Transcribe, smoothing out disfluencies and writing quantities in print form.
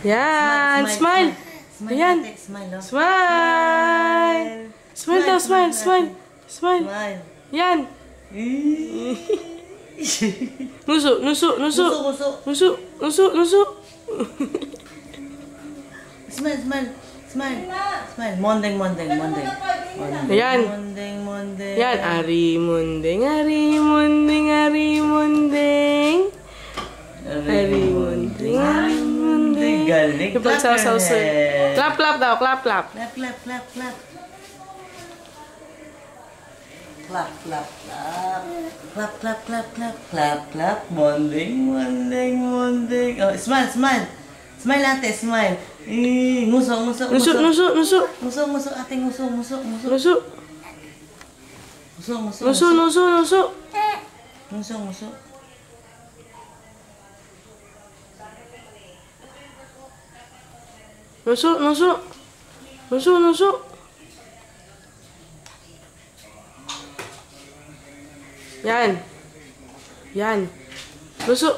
Yan. Smile. Smile. Yan. Ate, smile. Oh. Smile. Smile daw, smile, smile. Smile. Smile. Yan. Nuso, nuso, nuso. Muso. Nuso, nuso, nuso. Smile, smile. Smile. Smile. Mondeng. Ayan. Mondeng. Yan. Ari mundeng, ari mundeng, ari mundeng. Ari mundeng, ari mundeng. Galing. Ipagsasaw sa... Clap, clap daw, clap, clap. Clap. Clap. Mondeng. Oh, smile. Smile ate, smile. Nguso. Nuso, nuso, nuso. Nguso, ate, nguso. Nuso. Nguso. Nuso, nuso, nuso. Nguso. Nuso. Nuso. Yan. Nuso.